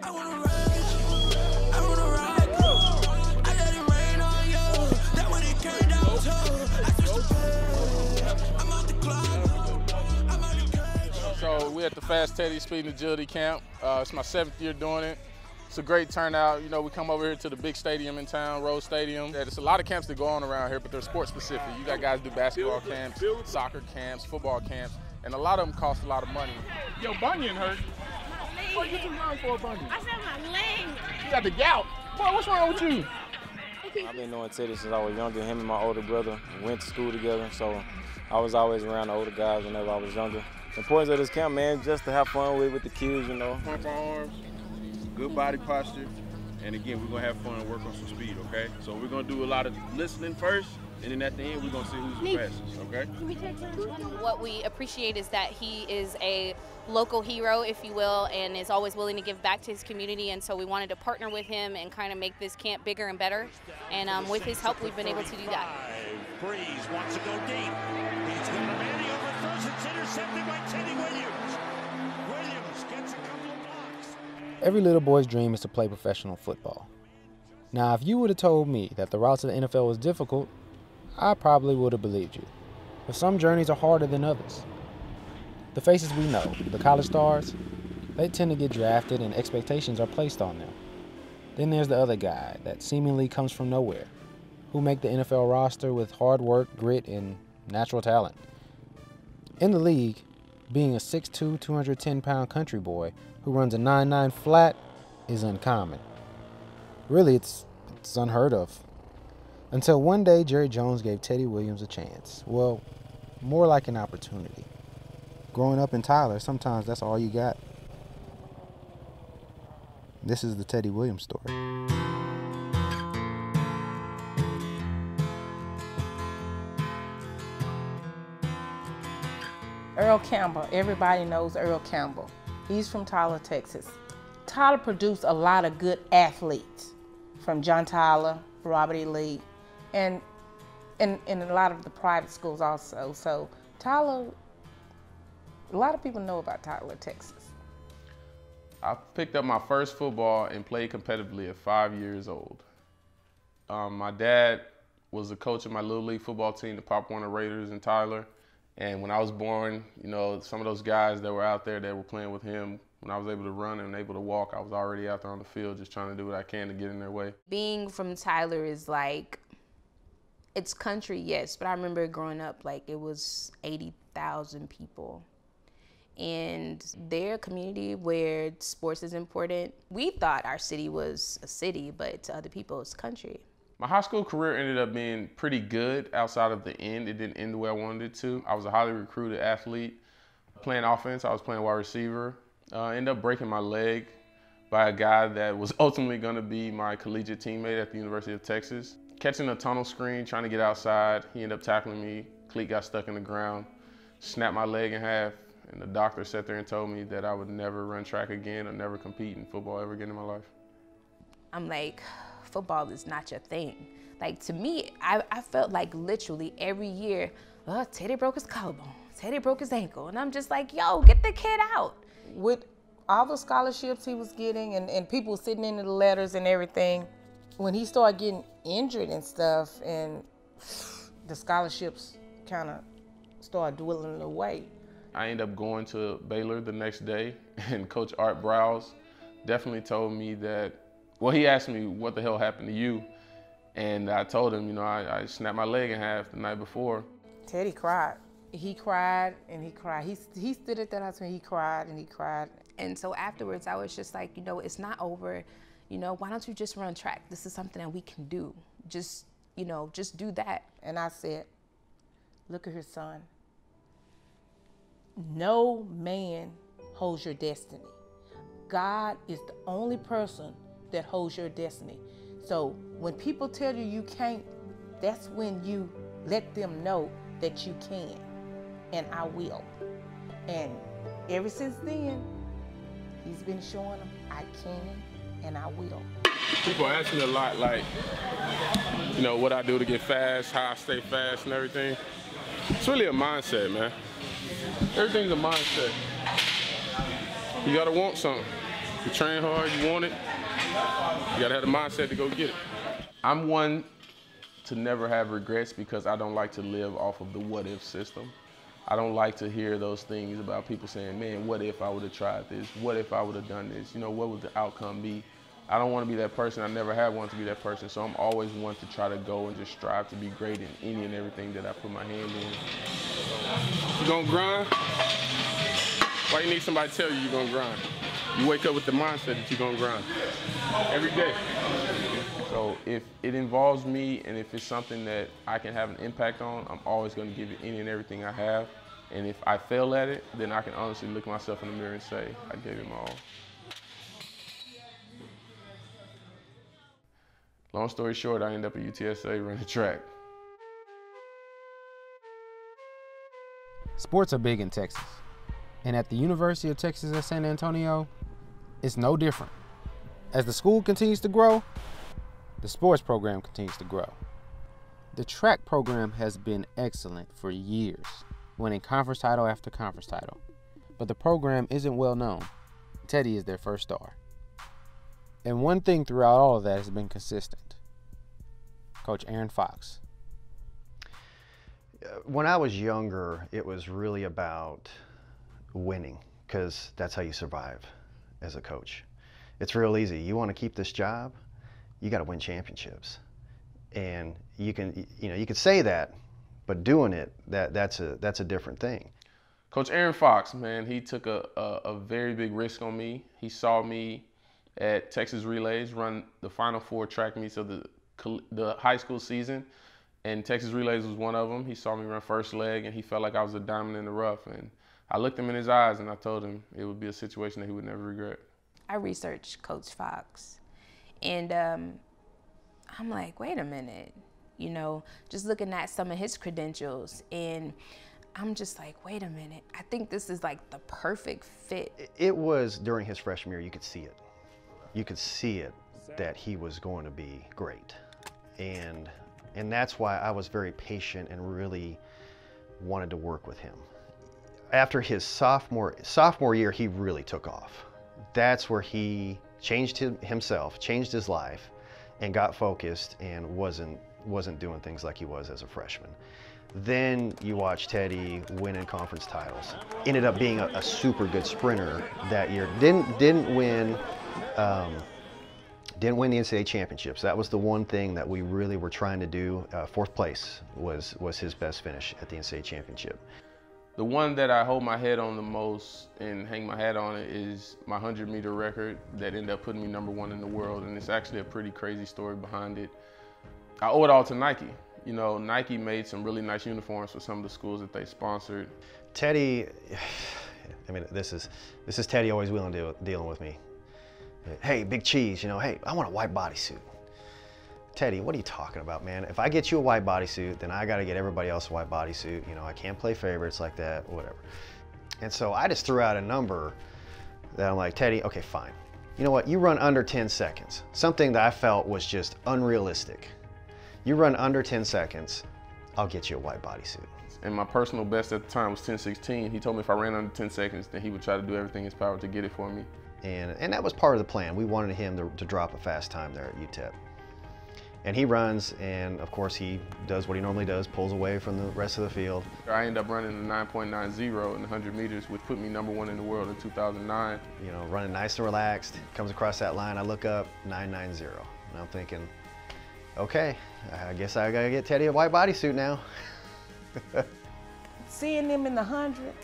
I wanna ride, I wanna ride. I let it rain on you. That what it came down to. I switched the pay. I'm out the club. I'm out the cage. So we're at the Fast Teddy Speed and Agility Camp. It's my 7th year doing it. It's a great turnout. You know, we come over here to the big stadium in town, Rose Stadium. There's a lot of camps that go on around here, but they're sport specific. You got guys do basketball camps, soccer camps, football camps, and a lot of them cost a lot of money. Yo, bunion hurt. What you too young for a bunion? I said my leg. You got the gout. Boy, what's wrong with you? I've been knowing Teddy since I was younger. Him and my older brother went to school together, so I was always around the older guys whenever I was younger. The importance of this camp, man, just to have fun with the kids, you know. Pump our arms, good body posture, and again, we're gonna have fun and work on some speed, okay? So we're gonna do a lot of listening first, and then at the end, we're gonna see who's the fastest, okay? What we appreciate is that he is a local hero, if you will, and is always willing to give back to his community, and so we wanted to partner with him and kind of make this camp bigger and better, and with his help, we've been able to do that. Breeze wants to go deep. He's got a man, he overthrows, it's intercepted by Teddy Williams. Williams gets a couple of blocks. Every little boy's dream is to play professional football. Now, if you would have told me that the route to the NFL was difficult, I probably would have believed you. But some journeys are harder than others. The faces we know, the college stars, they tend to get drafted and expectations are placed on them. Then there's the other guy that seemingly comes from nowhere, who make the NFL roster with hard work, grit, and natural talent. In the league, being a 6'2", 210-pound country boy who runs a 9.9 flat is uncommon. Really, it's unheard of. Until one day, Jerry Jones gave Teddy Williams a chance. Well, more like an opportunity. Growing up in Tyler, sometimes that's all you got. This is the Teddy Williams story. Earl Campbell, everybody knows Earl Campbell. He's from Tyler, Texas. Tyler produced a lot of good athletes, from John Tyler, Robert E. Lee, and a lot of the private schools also. So Tyler, a lot of people know about Tyler, Texas. I picked up my first football and played competitively at 5 years old. My dad was the coach of my Little League football team, the Pop Warner Raiders in Tyler. And when I was born, you know, some of those guys that were out there that were playing with him, when I was able to run and able to walk, I was already out there on the field just trying to do what I can to get in their way. Being from Tyler is like, it's country, yes, but I remember growing up, like it was 80,000 people. And their community where sports is important, we thought our city was a city, but to other people it's country. My high school career ended up being pretty good outside of the end. It didn't end the way I wanted it to. I was a highly recruited athlete. Playing offense, I was playing wide receiver. Ended up breaking my leg by a guy that was ultimately gonna be my collegiate teammate at the University of Texas. Catching a tunnel screen, trying to get outside, he ended up tackling me. Cleat got stuck in the ground, snapped my leg in half, and the doctor sat there and told me that I would never run track again or never compete in football ever again in my life. I'm like, football is not your thing. Like to me, I felt like literally every year, oh, Teddy broke his collarbone, Teddy broke his ankle. And I'm just like, yo, get the kid out. With all the scholarships he was getting and people sitting in the letters and everything, when he started getting injured and stuff and the scholarships kind of started dwindling away. I ended up going to Baylor the next day, and Coach Art Browse definitely told me that, well, he asked me, what the hell happened to you? And I told him, you know, I snapped my leg in half the night before. Teddy cried. He cried and he cried. He stood at that house and he cried and he cried. And so afterwards, I was just like, you know, it's not over. You know, why don't you just run track? This is something that we can do. Just, you know, just do that. And I said, look at her son. No man holds your destiny. God is the only person that holds your destiny. So when people tell you you can't, that's when you let them know that you can, and I will. And ever since then, he's been showing them I can and I will. People ask me a lot, like, you know, what I do to get fast, how I stay fast and everything. It's really a mindset, man. Everything's a mindset. You gotta want something. You train hard, you want it, you gotta have the mindset to go get it. I'm one to never have regrets because I don't like to live off of the what if system. I don't like to hear those things about people saying, man, what if I would have tried this? What if I would have done this? You know, what would the outcome be? I don't want to be that person. I never have wanted to be that person. So I'm always one to try to go and just strive to be great in any and everything that I put my hand in. You gonna grind? Why you need somebody to tell you you're gonna grind? You wake up with the mindset that you're gonna grind every day. So if it involves me and if it's something that I can have an impact on, I'm always gonna give it any and everything I have. And if I fail at it, then I can honestly look myself in the mirror and say, I gave it my all. Long story short, I ended up at UTSA running track. Sports are big in Texas. And at the University of Texas at San Antonio, it's no different. As the school continues to grow, the sports program continues to grow. The track program has been excellent for years, winning conference title after conference title. But the program isn't well known. Teddy is their first star. And one thing throughout all of that has been consistent. Coach Aaron Fox. When I was younger, it was really about winning, because that's how you survive as a coach. It's real easy. You want to keep this job, you got to win championships. And you can say that, but doing it, that's a different thing. Coach Aaron Fox, man, he took a very big risk on me. He saw me at Texas Relays run the Final Four track meets of the high school season, and Texas Relays was one of them. He saw me run first leg, and he felt like I was a diamond in the rough. And I looked him in his eyes, and I told him it would be a situation that he would never regret. I researched Coach Fox, and I'm like, wait a minute, you know, just looking at some of his credentials, and I'm just like, wait a minute, I think this is like the perfect fit. It was during his freshman year, you could see it. You could see it that he was going to be great. And that's why I was very patient and really wanted to work with him. After his sophomore year, he really took off. That's where he changed himself, changed his life, and got focused and wasn't doing things like he was as a freshman. Then you watch Teddy winning conference titles. Ended up being a super good sprinter that year. Didn't win the NCAA championships. That was the one thing that we really were trying to do. Fourth place was his best finish at the NCAA championship. The one that I hold my head on the most and hang my hat on it is my 100-meter record that ended up putting me #1 in the world, and it's actually a pretty crazy story behind it. I owe it all to Nike. You know, Nike made some really nice uniforms for some of the schools that they sponsored. Teddy, I mean, this is Teddy always dealing with me. Hey, Big Cheese, you know, hey, I want a white bodysuit. Teddy, what are you talking about, man? If I get you a white bodysuit, then I got to get everybody else a white bodysuit. You know, I can't play favorites like that, whatever. And so I just threw out a number that I'm like, Teddy, okay, fine. You know what? You run under 10 seconds. Something that I felt was just unrealistic. You run under 10 seconds, I'll get you a white bodysuit. And my personal best at the time was 10:16. He told me if I ran under 10 seconds, then he would try to do everything in his power to get it for me. And that was part of the plan. We wanted him to drop a fast time there at UTEP. And he runs, and of course he does what he normally does, pulls away from the rest of the field. I ended up running a 9.90 in the 100 meters, which put me #1 in the world in 2009. You know, running nice and relaxed, comes across that line, I look up, 990. And I'm thinking, okay, I guess I gotta get Teddy a white bodysuit now. Seeing them in the 100,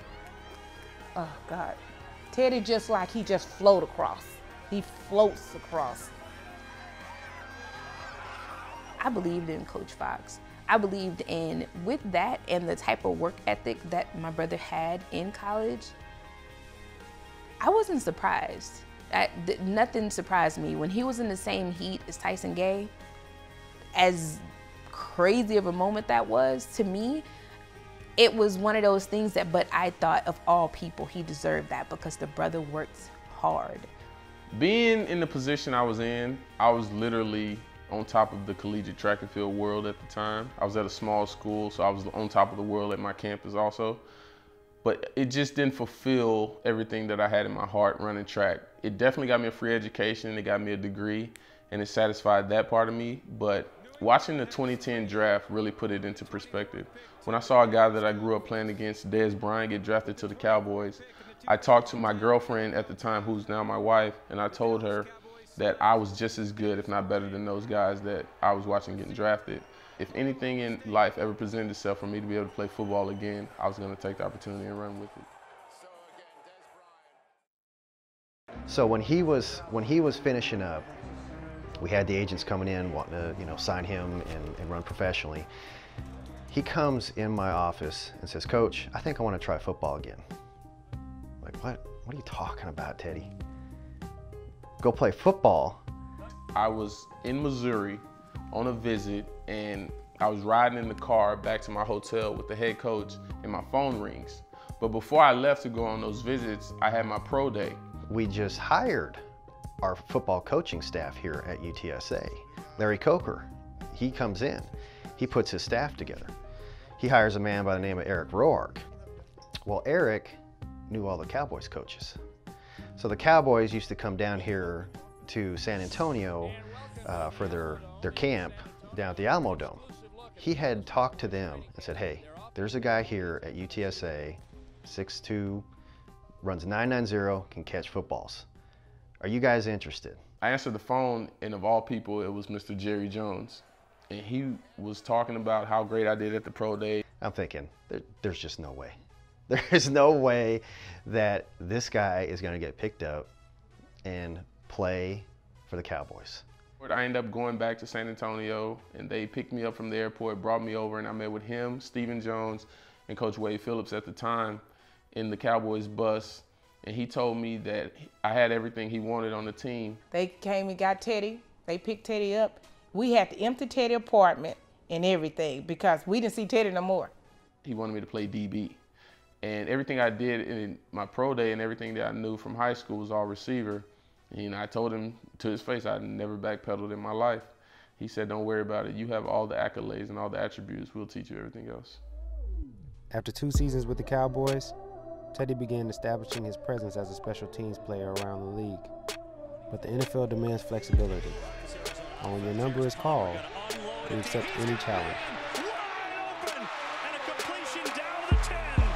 oh God. Teddy just like he just float across. He floats across. I believed in Coach Fox. I believed in, with that and the type of work ethic that my brother had in college, I wasn't surprised. Nothing surprised me. When he was in the same heat as Tyson Gay, as crazy of a moment that was, to me, it was one of those things that, but I thought of all people, he deserved that because the brother works hard. Being in the position I was in, I was literally on top of the collegiate track and field world at the time. I was at a small school, so I was on top of the world at my campus also. but it just didn't fulfill everything that I had in my heart running track. It definitely got me a free education, it got me a degree, and it satisfied that part of me. But watching the 2010 draft really put it into perspective. When I saw a guy that I grew up playing against, Dez Bryant, get drafted to the Cowboys, I talked to my girlfriend at the time, who's now my wife, and I told her that I was just as good, if not better than those guys that I was watching getting drafted. If anything in life ever presented itself for me to be able to play football again, I was going to take the opportunity and run with it. So when he was finishing up, we had the agents coming in wanting to sign him and run professionally. He comes in my office and says, "Coach, I think I want to try football again." I'm like, what are you talking about, Teddy? Go play football? I was in Missouri on a visit, and I was riding in the car back to my hotel with the head coach, and my phone rings. But before I left to go on those visits, I had my pro day. We just hired our football coaching staff here at UTSA. Larry Coker, he comes in, he puts his staff together. He hires a man by the name of Eric Roark. Well, Eric knew all the Cowboys coaches. So the Cowboys used to come down here to San Antonio for their camp down at the Alamo Dome. He had talked to them and said, "Hey, there's a guy here at UTSA, 6'2", runs 990, can catch footballs. Are you guys interested?" I answered the phone, and of all people, it was Mr. Jerry Jones. And he was talking about how great I did at the pro day. I'm thinking, there's just no way. There is no way that this guy is going to get picked up and play for the Cowboys. I ended up going back to San Antonio, and they picked me up from the airport, brought me over, and I met with him, Stephen Jones, and Coach Wade Phillips at the time in the Cowboys bus. And he told me that I had everything he wanted on the team. They came and got Teddy. They picked Teddy up. We had to empty Teddy's apartment and everything because we didn't see Teddy no more. He wanted me to play DB. And everything I did in my pro day and everything that I knew from high school was all receiver. And I told him to his face I'd never backpedaled in my life. He said, "Don't worry about it. You have all the accolades and all the attributes. We'll teach you everything else." After 2 seasons with the Cowboys, Teddy began establishing his presence as a special teams player around the league. But the NFL demands flexibility. And when your number is called, you accept any challenge. Open and a completion down the 10.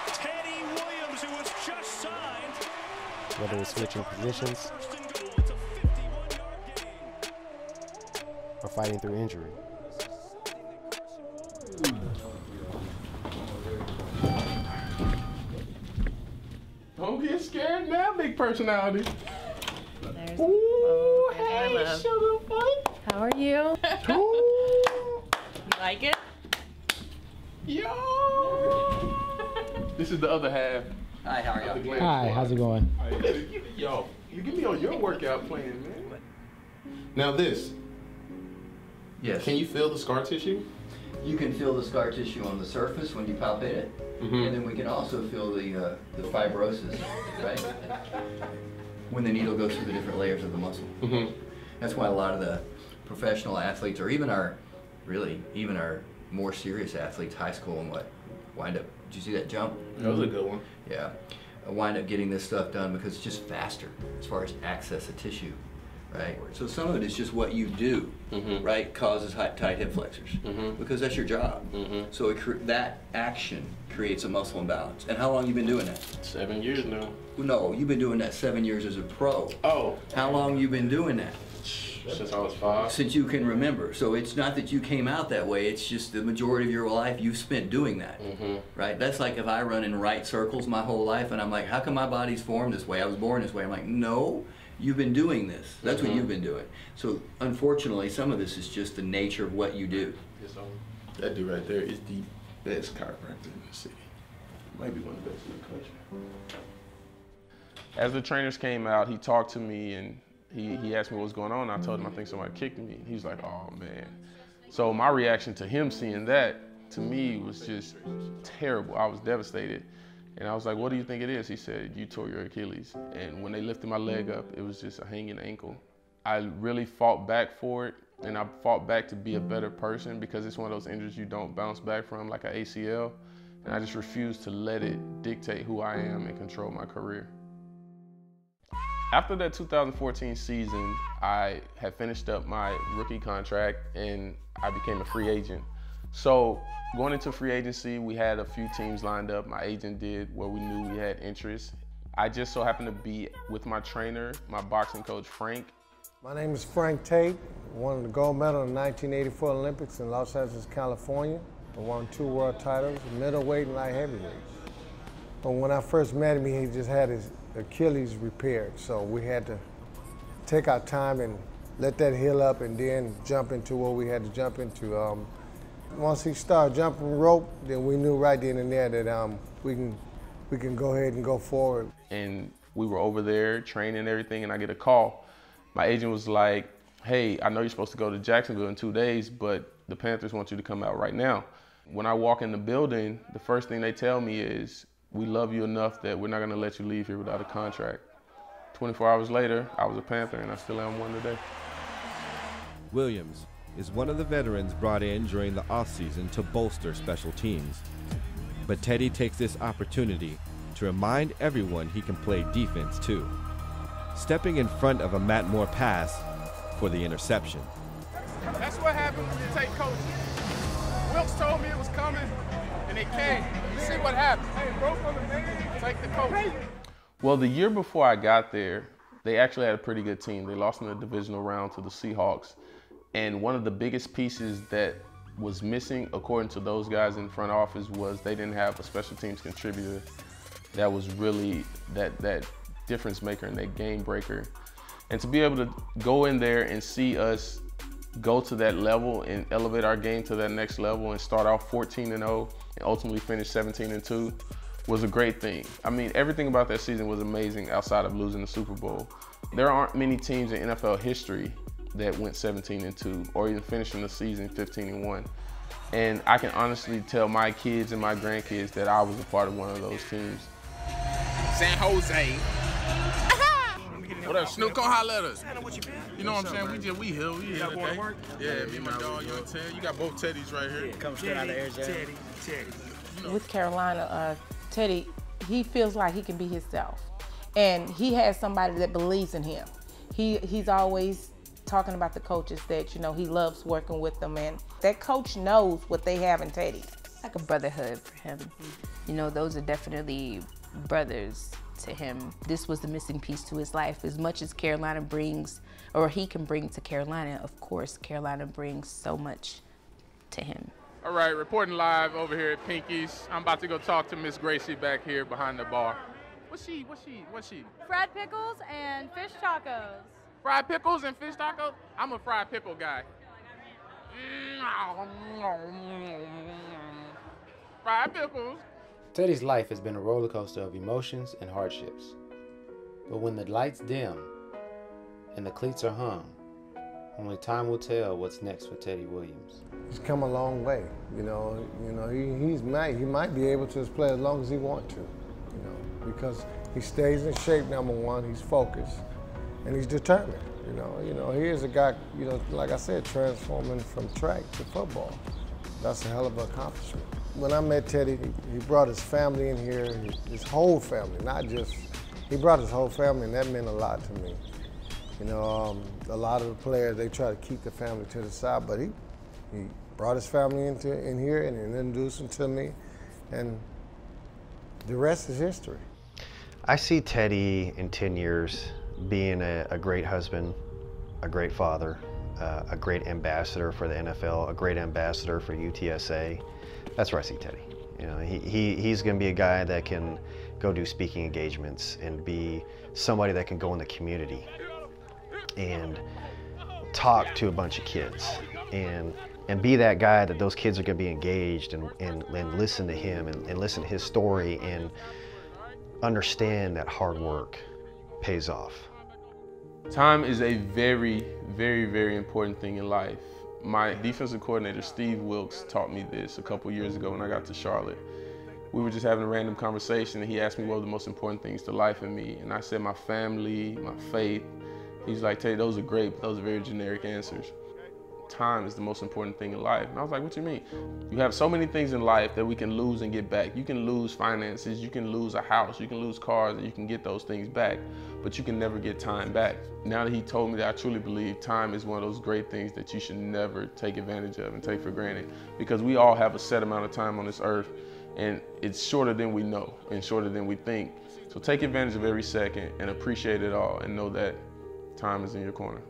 Teddy Williams, who was just signed. Whether it's switching positions It's a 51-yard gain. or fighting through injury. Don't get scared now, big personality. There's Ooh, there's our hey, love. sugar butt. How are you? Ooh, You like it? yo. This is the other half. Hi, how are you? Hi, how's it going? Yo, you get me on your workout plan, man. Now this, Yes. can you feel the scar tissue? You can feel the scar tissue on the surface when you palpate it, and then we can also feel the fibrosis, right? When the needle goes through the different layers of the muscle. That's why a lot of the professional athletes, or even our more serious athletes, high school and what, wind up. Did you see that jump? That was a good one. Yeah, wind up getting this stuff done because it's just faster as far as access to tissue, right? So some of it is just what you do, right? Causes tight hip flexors because that's your job. So that action creates a muscle imbalance. And how long you been doing that? 7 years now. No, you've been doing that 7 years as a pro. Oh, How long you been doing that? since I was 5. Since you can remember. So it's not that you came out that way, it's just the majority of your life you've spent doing that, right? That's like if I run in right circles my whole life and I'm like, how come my body's formed this way? I was born this way. I'm like, no, you've been doing this. That's what you've been doing. So unfortunately, some of this is just the nature of what you do. That dude right there is the best chiropractor in the city. Might be one of the best in the country. As the trainers came out, he talked to me and he asked me what was going on. I told him I think somebody kicked me. He's like, "Oh man." So my reaction to him seeing that, to me, was just terrible. I was devastated. And I was like, "What do you think it is?" He said, "You tore your Achilles." And when they lifted my leg up, it was just a hanging ankle. I really fought back for it, and I fought back to be a better person because it's one of those injuries you don't bounce back from, like an ACL. and I just refused to let it dictate who I am and control my career. After that 2014 season, I had finished up my rookie contract and I became a free agent. So going into free agency, we had a few teams lined up. My agent did where we knew we had interest. I just so happened to be with my trainer, my boxing coach, Frank. My name is Frank Tate. Won the gold medal in the 1984 Olympics in Los Angeles, California. I won 2 world titles, middleweight and light heavyweight. But when I first met him, he just had his Achilles repaired. So we had to take our time and let that heal up and then jump into what we had to jump into. Once he started jumping rope, then we knew right then and there that we can go ahead and go forward. And we were over there training and everything, and I get a call. My agent was like, hey, I know you're supposed to go to Jacksonville in 2 days, but the Panthers want you to come out right now. When I walk in the building, the first thing they tell me is, we love you enough that we're not gonna let you leave here without a contract. 24 hours later, I was a Panther, and I still am one today. Williams is one of the veterans brought in during the offseason to bolster special teams. But Teddy takes this opportunity to remind everyone he can play defense too, stepping in front of a Matt Moore pass for the interception. That's what happened when you take coaching. Wilkes told me it was coming, and it came. You see what happened. Take the coach. Well, the year before I got there, they actually had a pretty good team. They lost in the divisional round to the Seahawks. And one of the biggest pieces that was missing, according to those guys in front office, was they didn't have a special teams contributor that was really that difference maker and that game breaker. And to be able to go in there and see us go to that level and elevate our game to that next level and start off 14-0 and ultimately finish 17-2 was a great thing. I mean, everything about that season was amazing outside of losing the Super Bowl. There aren't many teams in NFL history that went 17-2 or even finishing the season 15-1. And I can honestly tell my kids and my grandkids that I was a part of one of those teams. San Jose. What up, Snoop? Come holler at us. You know what I'm saying? We here, okay? Yeah, me and my dog, Young Ted. You got both Teddys right here. Come straight out of Arizona. Teddy. With Carolina, Teddy, he feels like he can be himself. And he has somebody that believes in him. He's always talking about the coaches that, you know, he loves working with them, and that coach knows what they have in Teddy. It's like a brotherhood for him. You know, those are definitely brothers to him. This was the missing piece to his life. As much as Carolina brings, or he can bring to Carolina, of course, Carolina brings so much to him. All right, reporting live over here at Pinky's. I'm about to go talk to Miss Gracie back here behind the bar. What's she? Fried pickles and fish tacos. Fried pickles and fish tacos? I'm a fried pickle guy. Fried pickles. Teddy's life has been a roller coaster of emotions and hardships. But when the lights dim and the cleats are hung, only time will tell what's next for Teddy Williams. He's come a long way. You know, he might be able to play as long as he wants to. You know, because he stays in shape. Number one, he's focused, and he's determined. You know, he is a guy. You know, like I said, transforming from track to football. That's a hell of an accomplishment. When I met Teddy, he brought his family in here, his whole family, not just, he brought his whole family, and that meant a lot to me. You know, a lot of the players, they try to keep the family to the side, but he brought his family in here and introduced them to me, and the rest is history. I see Teddy in 10 years being a great husband, a great father, a great ambassador for the NFL, a great ambassador for UTSA. That's where I see Teddy. You know, he's going to be a guy that can go do speaking engagements and be somebody that can go in the community and talk to a bunch of kids and be that guy that those kids are going to be engaged and listen to him and listen to his story and understand that hard work pays off. Time is a very, very, very important thing in life. My defensive coordinator, Steve Wilkes, taught me this a couple years ago when I got to Charlotte. We were just having a random conversation and he asked me what were the most important things to life in me. And I said my family, my faith. He's like, Teddy, those are great, but those are very generic answers. time is the most important thing in life. And I was like, what you mean? You have so many things in life that we can lose and get back. You can lose finances, you can lose a house, you can lose cars, and you can get those things back, but you can never get time back. Now that he told me that, I truly believe time is one of those great things that you should never take advantage of and take for granted, because we all have a set amount of time on this earth, and it's shorter than we know and shorter than we think. So take advantage of every second and appreciate it all, and know that time is in your corner.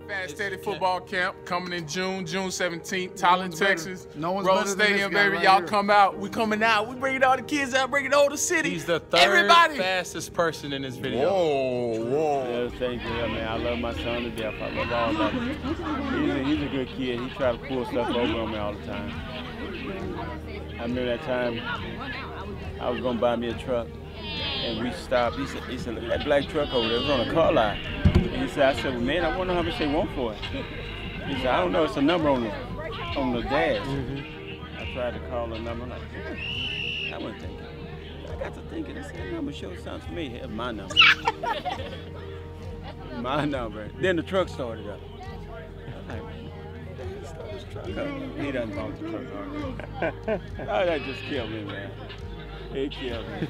Fast Steady football camp coming in June 17th, Tyler, Texas. No one's Rose better than Stadium, this guy baby. right Y'all here. come out. We coming out. We bringing all the kids out, bringing all the city. He's the third Everybody. fastest person in this video. Whoa. Yeah, thank you, man. I love my son to death. I love all of him. He's a good kid. He try to pull stuff over on me all the time. I remember that time I was gonna buy me a truck, and we stopped. He said, look at that black truck over there. It was on a car lot. And he said, I said, well, man, I wonder how much they want for it. He said, I don't know. It's a number on the dash. I tried to call the number. I'm like, I wasn't thinking. I got to thinking. I said, that number sure sounds familiar. Here's my number. My number. Then the truck started up. I'm like, start this truck up. He doesn't talk to truck already. Oh, that just killed me, man. It killed me.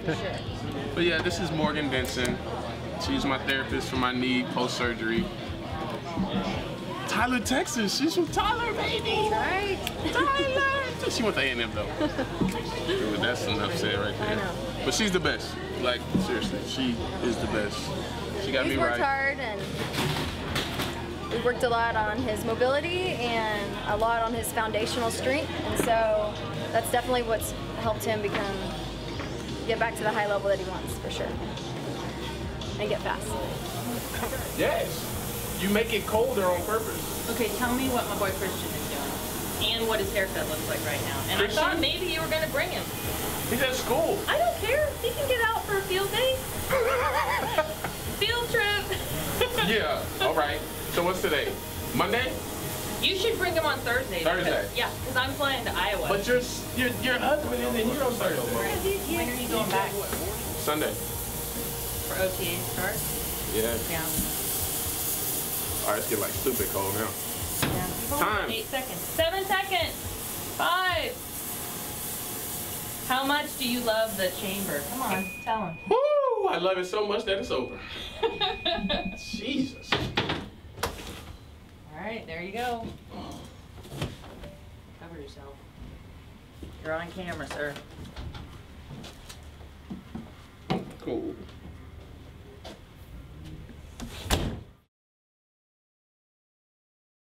But yeah, this is Morgan Benson. She's my therapist for my knee post-surgery. Tyler, Texas. She's from Tyler, baby. Right. Tyler. She went to A&M though. That's enough said right there. I know. But she's the best. Like, seriously, she is the best. She got me He's worked right. hard, and we worked a lot on his mobility and a lot on his foundational strength, and so that's definitely what's helped him get back to the high level that he wants, for sure, and get fast. Yes. You make it colder on purpose. Okay, tell me what my boy Christian is doing and what his haircut looks like right now. And Christian? I thought maybe you were going to bring him. He's at school. I don't care. He can get out for a field day. Field trip. Yeah, all right. So what's today? Monday? You should bring him on Thursday. Thursday? Yeah, because I'm flying to Iowa. But your husband isn't here on Thursday. When are you going back? Sunday. For OTA start? Yeah. Yeah. All right, it's getting like stupid cold now. Yeah. Time. 8 seconds. 7 seconds. 5. How much do you love the chamber? Come on, tell him. Woo! I love it so much that it's over. Jesus. All right, there you go. Cover yourself. You're on camera, sir. Cool.